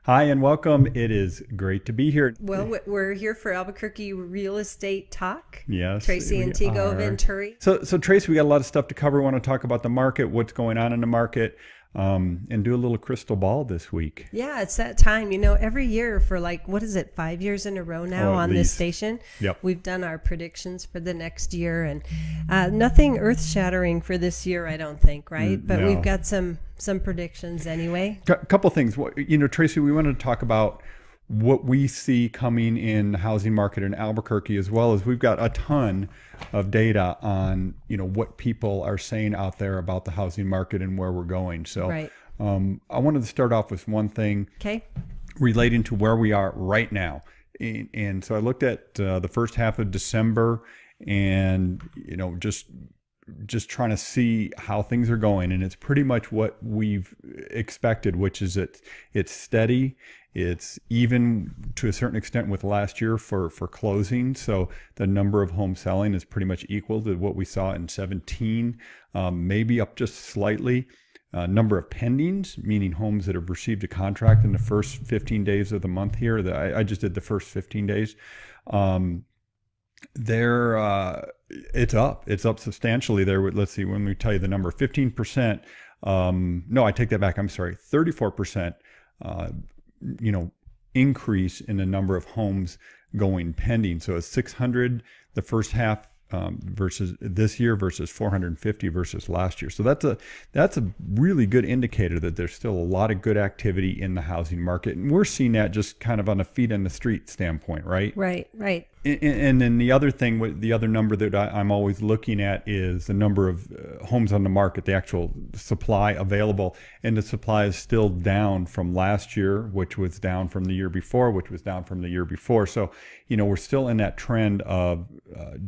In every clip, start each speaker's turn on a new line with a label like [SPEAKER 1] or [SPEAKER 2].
[SPEAKER 1] Hi and welcome. It is great to be here.
[SPEAKER 2] Well, we're here for Albuquerque Real Estate Talk.
[SPEAKER 1] Yes.
[SPEAKER 2] Tracy and Tego Venturi.
[SPEAKER 1] So Tracy, we got a lot of stuff to cover. We want to talk about the market, what's going on in the market, and do a little crystal ball this week.
[SPEAKER 2] Yeah, it's that time. You know, every year for 5 years in a row now on this station, we've done our predictions for the next year, and nothing earth-shattering for this year, I don't think, right? But we've got some predictions anyway.
[SPEAKER 1] A couple things. You know, Tracy, we wanted to talk about what we see coming in the housing market in Albuquerque, as well as we've got a ton of data on, you know, what people are saying out there about the housing market and where we're going. So I wanted to start off with one thing relating to where we are right now. And so I looked at the first half of December and, you know, just trying to see how things are going, and it's pretty much what we've expected, which is it's steady. It's even to a certain extent with last year for closing. So the number of homes selling is pretty much equal to what we saw in 17, maybe up just slightly. Number of pendings, meaning homes that have received a contract in the first 15 days of the month here. I just did the first 15 days. It's up substantially there. Let's see, when we tell you the number, 15%. No, I take that back. I'm sorry, 34%. You know, increase in the number of homes going pending. So it's 600 the first half versus this year versus 450 versus last year. So that's a really good indicator that there's still a lot of good activity in the housing market, and we're seeing that just kind of on a feet in the street standpoint, right? Right. And then the other thing, the other number that I'm always looking at is the number of homes on the market, the actual supply available. And the supply is still down from last year, which was down from the year before, which was down from the year before. So, you know, we're still in that trend of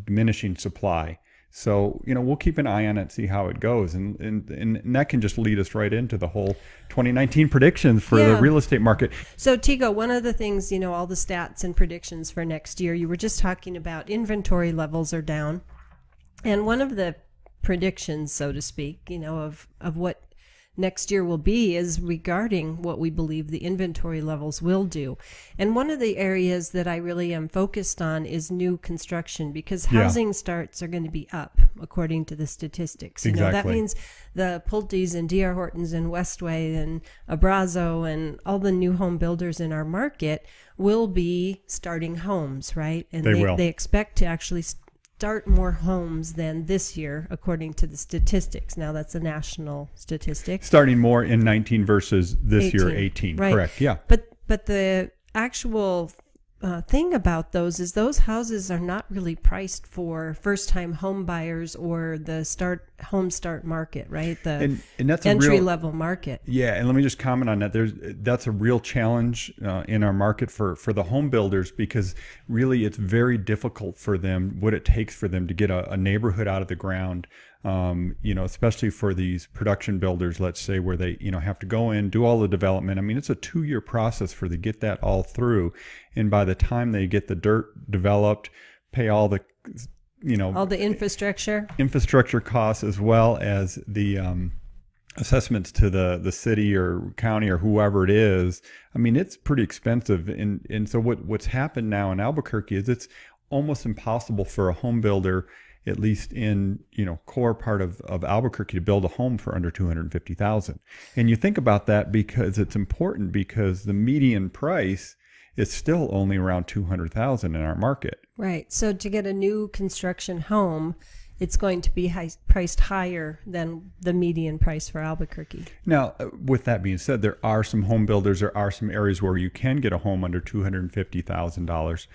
[SPEAKER 1] diminishing supply. So, you know, we'll keep an eye on it, see how it goes. And that can just lead us right into the whole 2019 predictions for the real estate market.
[SPEAKER 2] So, Tego, one of the things, you know, all the stats and predictions for next year, you were just talking about inventory levels are down. And one of the predictions, so to speak, you know, of what next year will be is regarding what we believe the inventory levels will do. And one of the areas that I really am focused on is new construction, because housing starts are going to be up according to the statistics. You know, that means the Pulte's and D.R. Hortons and Westway and Abrazo and all the new home builders in our market will be starting homes, right? And they expect to actually start more homes than this year, according to the statistics. Now, that's a national statistic.
[SPEAKER 1] Starting more in 19 versus this year, 18.
[SPEAKER 2] Right.
[SPEAKER 1] Correct, yeah.
[SPEAKER 2] But the actual thing about those is those houses are not really priced for first-time home buyers or the home start market, right? The
[SPEAKER 1] and that's
[SPEAKER 2] entry-level market.
[SPEAKER 1] Yeah, and let me just comment on that. That's a real challenge in our market for the home builders, because really it's very difficult for them, what it takes for them to get a neighborhood out of the ground. You know, especially for these production builders, let's say, where they, you know, have to go in, do all the development. I mean, it's a 2-year process for them to get that all through. And by the time they get the dirt developed, pay all the, you know,
[SPEAKER 2] all the infrastructure costs, as well as the assessments to the city or county or whoever it is. I mean, it's pretty expensive. And so what's happened now in Albuquerque is it's almost impossible for a home builder, at least in, you know, core part of Albuquerque, to build a home for under $250,000. And you think about that because it's important, because the median price is still only around $200,000 in our market. Right. So to get a new construction home, it's going to be priced higher than the median price for Albuquerque. Now,
[SPEAKER 1] with that being said, there are some home builders, there are some areas where you can get a home under $250,000,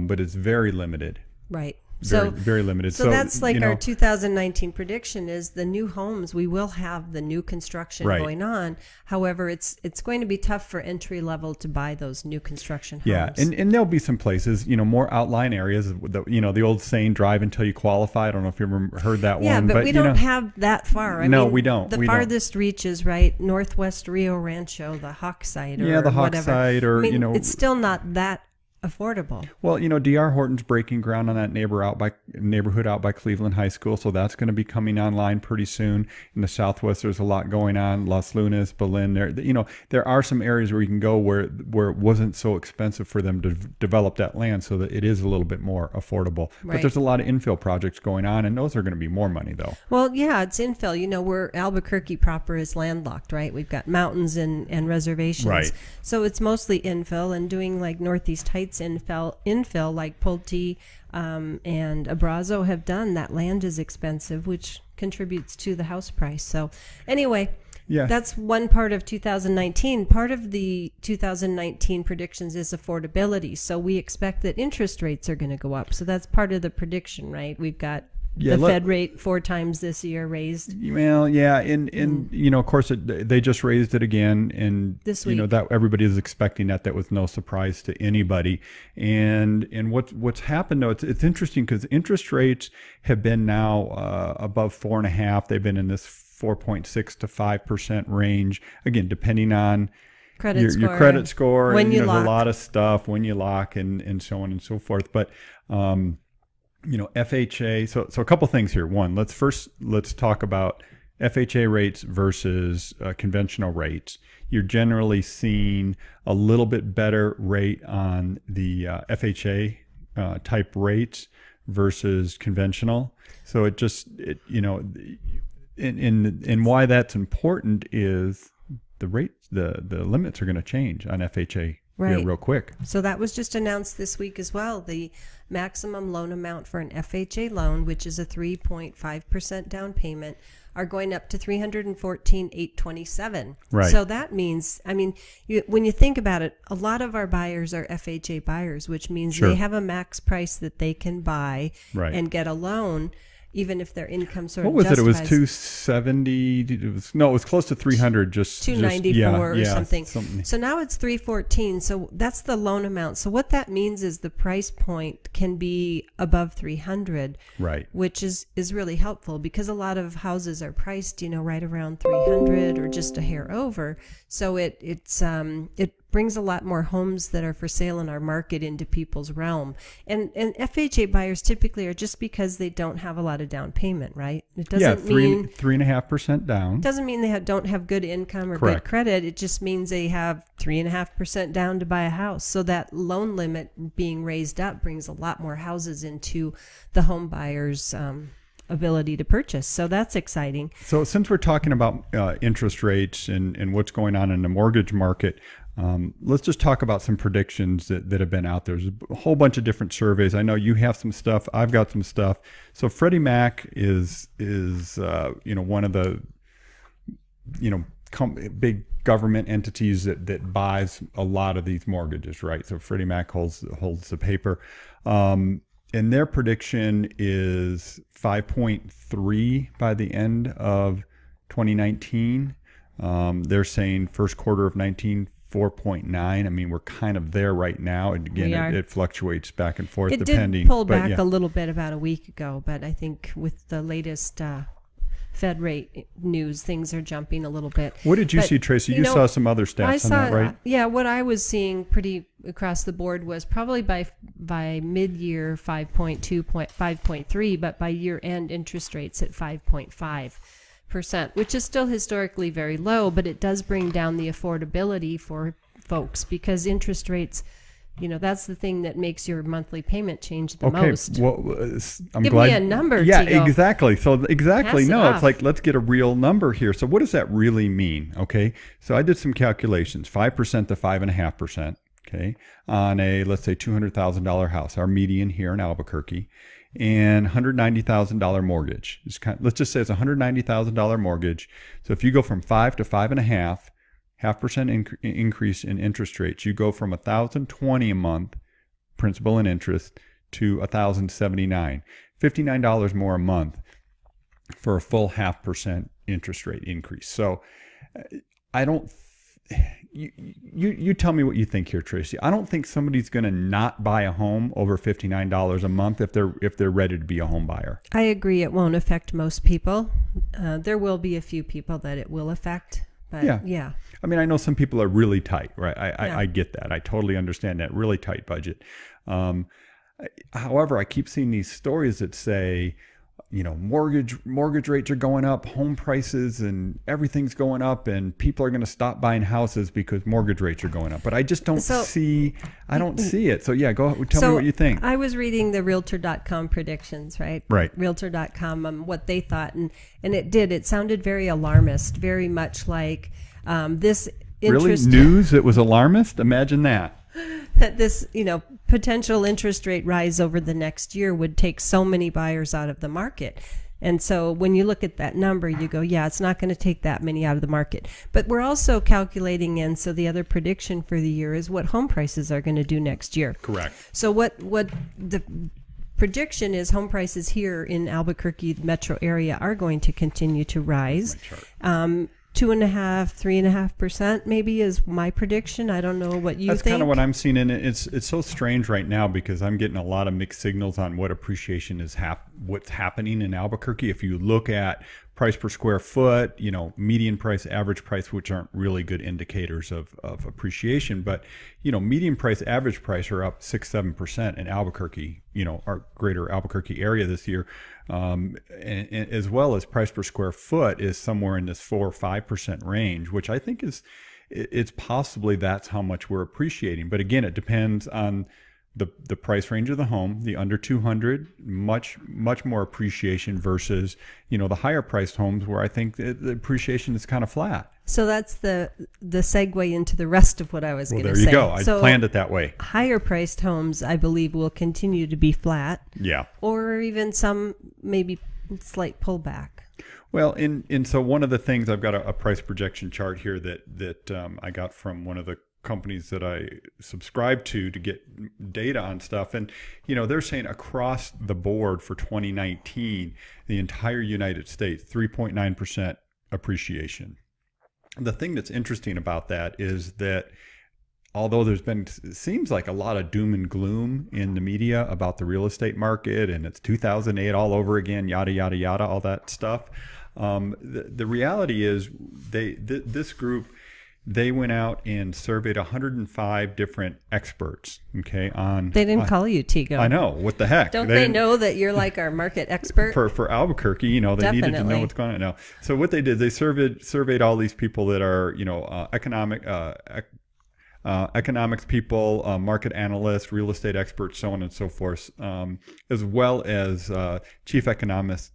[SPEAKER 1] but it's very limited.
[SPEAKER 2] Right.
[SPEAKER 1] Very limited.
[SPEAKER 2] So that's like, you know, our 2019 prediction is the new homes, we will have the new construction going on. However, it's going to be tough for entry level to buy those new construction homes.
[SPEAKER 1] Yeah, and there'll be some places, you know, more outlying areas, you know, the old saying, drive until you qualify. I don't know if you've ever heard that one.
[SPEAKER 2] Yeah, but we don't have that far. I mean,
[SPEAKER 1] we don't.
[SPEAKER 2] The farthest reach is right northwest Rio Rancho, the Hawk site, or
[SPEAKER 1] the Hawk
[SPEAKER 2] whatever.
[SPEAKER 1] Site, or,
[SPEAKER 2] I mean,
[SPEAKER 1] you know,
[SPEAKER 2] it's still not that affordable.
[SPEAKER 1] Well, D.R. Horton's breaking ground on that neighborhood out by Cleveland High School, so that's going to be coming online pretty soon. In the Southwest, there's a lot going on. Las Lunas, Belen, there are some areas where you can go where it wasn't so expensive for them to develop that land, so that it is a little bit more affordable.
[SPEAKER 2] Right.
[SPEAKER 1] But there's a lot of infill projects going on, and those are going to be more money, though.
[SPEAKER 2] Well, yeah, it's infill. We're Albuquerque proper is landlocked, right? We've got mountains and reservations.
[SPEAKER 1] Right.
[SPEAKER 2] So it's mostly infill, and doing like Northeast Heights infill like Pulte and Abrazo have done. That land is expensive, which contributes to the house price. So anyway, yeah, that's one part of 2019. Part of the 2019 predictions is affordability. So we expect that interest rates are going to go up. So that's part of the prediction, right? We've got Fed rate 4 times this year raised. Well,
[SPEAKER 1] yeah, and of course they just raised it again, and
[SPEAKER 2] this week,
[SPEAKER 1] that everybody is expecting that. That was no surprise to anybody. And what's happened though, it's interesting because interest rates have been now above 4.5. They've been in this 4.6 to 5% range. Again, depending on your credit score.
[SPEAKER 2] When you lock.
[SPEAKER 1] There's a lot of stuff when you lock and so on and so forth. But FHA. So a couple things here. One, let's talk about FHA rates versus conventional rates. You're generally seeing a little bit better rate on the FHA type rates versus conventional. So and why that's important is the rates, the limits are going to change on FHA.
[SPEAKER 2] Right.
[SPEAKER 1] Real quick.
[SPEAKER 2] So that was just announced this week as well. The maximum loan amount for an FHA loan, which is a 3.5% down payment, are going up to $314,827.
[SPEAKER 1] Right.
[SPEAKER 2] So that means, when you think about it, a lot of our buyers are FHA buyers, which means they have a max price that they can buy and get a loan, even if their income sort of justifies.
[SPEAKER 1] What was it? It was 270. It was close to 300. Just
[SPEAKER 2] 294 or something. So now it's 314. So that's the loan amount. So what that means is the price point can be above 300.
[SPEAKER 1] Right.
[SPEAKER 2] Which is really helpful because a lot of houses are priced, right around 300 or just a hair over. So it brings a lot more homes that are for sale in our market into people's realm. And FHA buyers typically are just because they don't have a lot of down payment, right? It doesn't mean
[SPEAKER 1] 3.5% down.
[SPEAKER 2] Doesn't mean they don't have good income or good credit. It just means they have 3.5% down to buy a house. So that loan limit being raised up brings a lot more houses into the home buyers' ability to purchase. So that's exciting.
[SPEAKER 1] So since we're talking about interest rates and what's going on in the mortgage market, let's just talk about some predictions that have been out there. There's a whole bunch of different surveys. I know you have some stuff. I've got some stuff. So Freddie Mac is one of the big government entities that buys a lot of these mortgages, right? So Freddie Mac holds the paper. And their prediction is 5.3 by the end of 2019. They're saying first quarter of 19, 4.9. We're kind of there right now. And again, it fluctuates back and forth depending.
[SPEAKER 2] It did pull back a little bit about a week ago, but I think with the latest Fed rate news, things are jumping a little bit.
[SPEAKER 1] What did you see, Tracy? You saw some other stats on that, right?
[SPEAKER 2] Yeah, what I was seeing pretty across the board was probably by mid-year 5.3, but by year-end interest rates at 5.5%, which is still historically very low, but it does bring down the affordability for folks because interest rates, that's the thing that makes your monthly payment change the most.
[SPEAKER 1] Well,
[SPEAKER 2] Give me a number.
[SPEAKER 1] Yeah,
[SPEAKER 2] Tego.
[SPEAKER 1] exactly. So exactly. No, it's
[SPEAKER 2] off.
[SPEAKER 1] like, let's get a real number here. So what does that really mean? Okay. So I did some calculations, 5% to 5.5%. Okay. On a, let's say $200,000 house, our median here in Albuquerque, and $190,000 mortgage. Let's just say it's a $190,000 mortgage. So if you go from 5 to 5.5, 0.5% increase in interest rates, you go from $1,020 a month principal and interest to $1,079, $59 more a month for a full 0.5% interest rate increase. So I don't. You tell me what you think here, Tracy. I don't think somebody's going to not buy a home over $59 a month if they're ready to be a home buyer.
[SPEAKER 2] I agree. It won't affect most people. There will be a few people that it will affect. But
[SPEAKER 1] Yeah.
[SPEAKER 2] yeah.
[SPEAKER 1] I mean, I know some people are really tight, right?
[SPEAKER 2] Yeah.
[SPEAKER 1] I get that. I totally understand that. Really tight budget. However, I keep seeing these stories that say, mortgage rates are going up, home prices and everything's going up, and people are going to stop buying houses because mortgage rates are going up. But I just don't see it. So yeah, tell me what you think.
[SPEAKER 2] I was reading the Realtor.com predictions, right?
[SPEAKER 1] Right.
[SPEAKER 2] Realtor.com, what they thought, and it sounded very alarmist, very much like this interest.
[SPEAKER 1] Really? News that was alarmist? Imagine that.
[SPEAKER 2] That this, potential interest rate rise over the next year would take so many buyers out of the market. And so when you look at that number, you go, yeah, it's not going to take that many out of the market. But we're also calculating in, so the other prediction for the year is what home prices are going to do next year.
[SPEAKER 1] Correct.
[SPEAKER 2] So what the prediction is, home prices here in Albuquerque metro area are going to continue to rise. 2.5%, 3.5% maybe is my prediction. I don't know what you think.
[SPEAKER 1] That's kind of what I'm seeing, and it's so strange right now because I'm getting a lot of mixed signals on what appreciation is what's happening in Albuquerque. If you look at price per square foot, median price, average price, which aren't really good indicators of appreciation, but median price, average price are up 6-7% in Albuquerque, our greater Albuquerque area this year, and as well as price per square foot is somewhere in this 4 or 5% range, which I think it's possibly that's how much we're appreciating. But again, it depends on the price range of the home. The under 200, much more appreciation versus the higher priced homes where I think the appreciation is kind of flat.
[SPEAKER 2] So that's the segue into the rest of what I was going to say.
[SPEAKER 1] There you go. I planned it that way.
[SPEAKER 2] Higher priced homes, I believe, will continue to be flat.
[SPEAKER 1] Yeah.
[SPEAKER 2] Or even some maybe slight pullback.
[SPEAKER 1] Well, and so one of the things, I've got a price projection chart here that I got from one of the companies that I subscribe to get data on stuff. And, they're saying across the board for 2019, the entire United States, 3.9% appreciation. The thing that's interesting about that is that although it seems like a lot of doom and gloom in the media about the real estate market and it's 2008 all over again, yada, yada, yada, all that stuff. The reality is this group, they went out and surveyed 105 different experts. Okay,
[SPEAKER 2] they didn't call you Tego.
[SPEAKER 1] I know. What the heck?
[SPEAKER 2] Don't they know that you're like our market expert
[SPEAKER 1] for Albuquerque? They
[SPEAKER 2] Definitely
[SPEAKER 1] needed to know what's going on now. So what they did, they surveyed all these people that are economics people, market analysts, real estate experts, so on and so forth, as well as chief economist,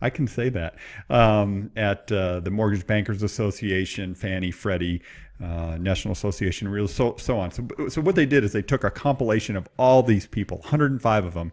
[SPEAKER 1] I can say that, at the Mortgage Bankers Association, Fannie, Freddie, National Association, Real, so on. So what they did is they took a compilation of all these people, 105 of them,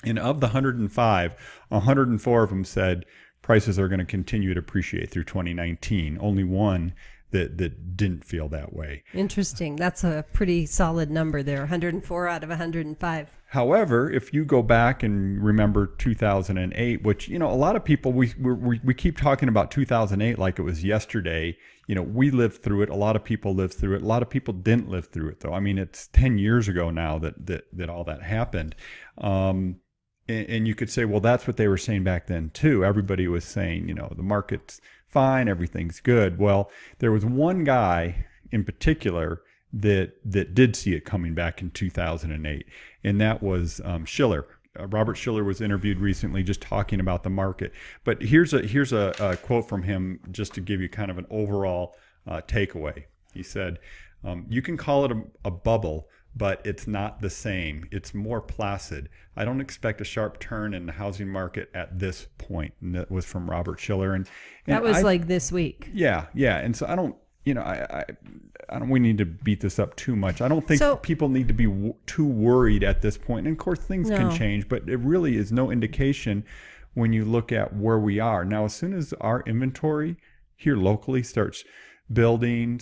[SPEAKER 1] and of the 105, 104 of them said prices are going to continue to appreciate through 2019. Only one that didn't feel that way.
[SPEAKER 2] Interesting. That's a pretty solid number there, 104 out of 105.
[SPEAKER 1] However, if you go back and remember 2008, which, a lot of people, we keep talking about 2008 like it was yesterday. We lived through it. A lot of people lived through it. A lot of people didn't live through it, though. I mean, it's 10 years ago now that all that happened. And you could say, well, that's what they were saying back then, too. Everybody was saying, the market's fine, everything's good. Well, there was one guy in particular that did see it coming back in 2008, and that was Schiller. Robert Schiller was interviewed recently just talking about the market. But here's a quote from him just to give you kind of an overall takeaway. He said, you can call it a bubble, but it's not the same. It's more placid. I don't expect a sharp turn in the housing market at this point. And that was from Robert Schiller. And
[SPEAKER 2] that was like this week.
[SPEAKER 1] Yeah. And so I don't, we need to beat this up too much. I don't think people need to be too worried at this point. And of course, things can change, but it really is no indication when you look at where we are. Now, as soon as our inventory here locally starts building,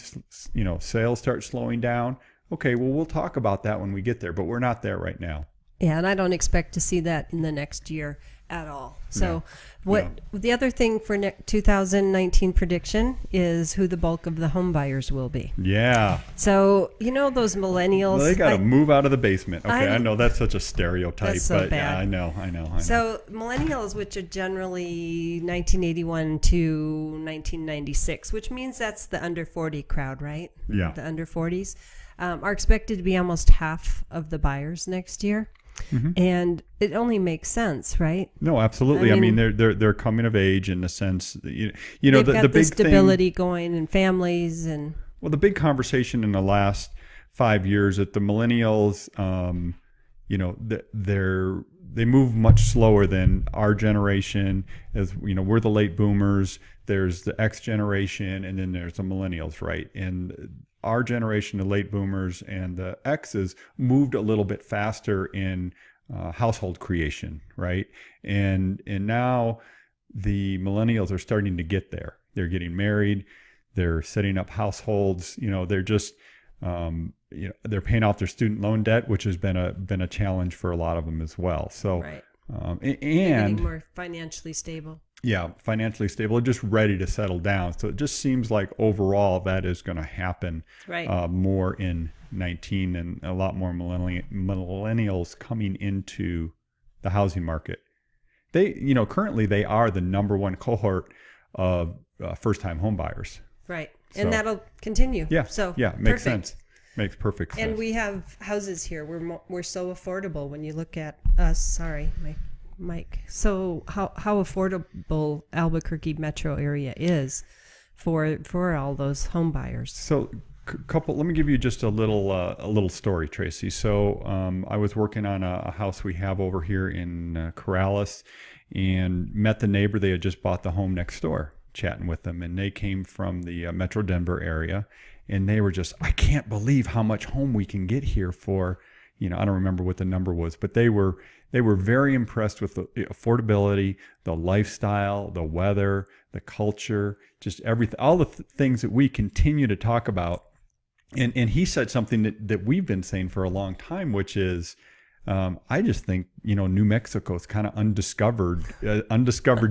[SPEAKER 1] sales start slowing down, okay, well, we'll talk about that when we get there, but we're not there right now.
[SPEAKER 2] Yeah, and I don't expect to see that in the next year at all. So the other thing for 2019 prediction is who the bulk of the home buyers will be.
[SPEAKER 1] Yeah.
[SPEAKER 2] So, those millennials.
[SPEAKER 1] Well, they got to move out of the basement. Okay, I know that's such a stereotype,
[SPEAKER 2] that's so
[SPEAKER 1] but
[SPEAKER 2] bad.
[SPEAKER 1] Yeah, I know.
[SPEAKER 2] So millennials, which are generally 1981 to 1996, which means that's the under 40 crowd, right?
[SPEAKER 1] Yeah.
[SPEAKER 2] The under 40s are expected to be almost half of the buyers next year. Mm-hmm. And it only makes sense, right?
[SPEAKER 1] No, absolutely. I mean they're coming of age in the sense that,
[SPEAKER 2] they've
[SPEAKER 1] the
[SPEAKER 2] got
[SPEAKER 1] big
[SPEAKER 2] stability
[SPEAKER 1] thing,
[SPEAKER 2] going in families and.
[SPEAKER 1] Well, the big conversation in the last 5 years that the millennials, they move much slower than our generation. As we're the late boomers. There's the X generation, and then there's the millennials, right? And our generation, the late boomers and the X's, moved a little bit faster in household creation, right? And now the millennials are starting to get there. They're getting married. They're setting up households. They're just they're paying off their student loan debt, which has been a challenge for a lot of them as well. So
[SPEAKER 2] right.
[SPEAKER 1] And
[SPEAKER 2] getting more financially stable.
[SPEAKER 1] Yeah, financially stable, just ready to settle down. So it just seems like overall that is going to happen more in 19, and a lot more millennials coming into the housing market. They, currently they are the number one cohort of first-time home buyers.
[SPEAKER 2] Right, so, and that'll continue.
[SPEAKER 1] Yeah,
[SPEAKER 2] so
[SPEAKER 1] yeah, makes sense. Makes perfect sense.
[SPEAKER 2] And we have houses here. We're so affordable when you look at us. Sorry, Mike. So how affordable Albuquerque metro area is for all those home buyers.
[SPEAKER 1] So let me give you just a little story, Tracy. So I was working on a house we have over here in Corrales, and met the neighbor. They had just bought the home next door, chatting with them, and they came from the Metro Denver area, and they were just, I can't believe how much home we can get here for, I don't remember what the number was, but they were very impressed with the affordability, the lifestyle, the weather, the culture, just everything, all the things that we continue to talk about. And he said something that we've been saying for a long time, which is, I just think, New Mexico is kind of undiscovered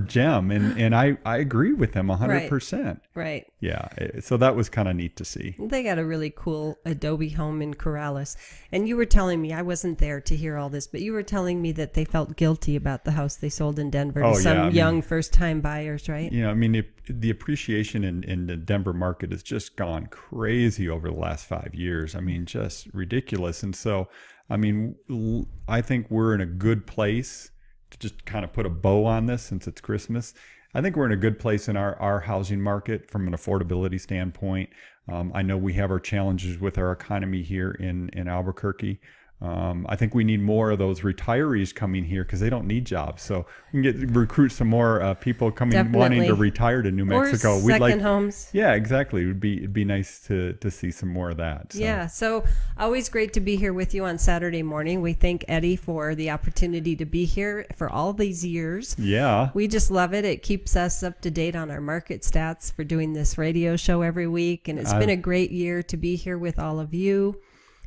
[SPEAKER 1] gem. And I agree with him 100%.
[SPEAKER 2] Right.
[SPEAKER 1] Yeah. So that was kind of neat to see.
[SPEAKER 2] They got a really cool adobe home in Corrales. And you were telling me, I wasn't there to hear all this, but you were telling me that they felt guilty about the house they sold in Denver to some young first-time buyers, right?
[SPEAKER 1] The appreciation in the Denver market has just gone crazy over the last 5 years. Just ridiculous. And so, I think we're in a good place to just kind of put a bow on this since it's Christmas. I think we're in a good place in our housing market from an affordability standpoint. I know we have our challenges with our economy here in Albuquerque. I think we need more of those retirees coming here because they don't need jobs. So we can recruit some more people coming wanting to retire to New Mexico.
[SPEAKER 2] Or second homes.
[SPEAKER 1] Yeah, exactly. It'd be nice to see some more of that. So.
[SPEAKER 2] Yeah. So always great to be here with you on Saturday morning. We thank Eddie for the opportunity to be here for all these years.
[SPEAKER 1] Yeah.
[SPEAKER 2] We just love it. It keeps us up to date on our market stats for doing this radio show every week. And it's been a great year to be here with all of you.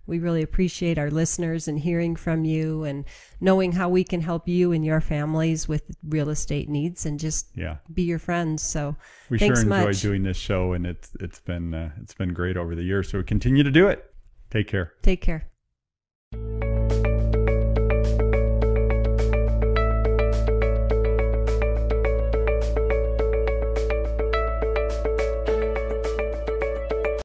[SPEAKER 2] We really appreciate our listeners and hearing from you and knowing how we can help you and your families with real estate needs and just be your friends. So
[SPEAKER 1] we
[SPEAKER 2] thanks
[SPEAKER 1] sure enjoy
[SPEAKER 2] much.
[SPEAKER 1] Doing this show, and it's been great over the years. So we continue to do it. Take care.
[SPEAKER 2] Take care.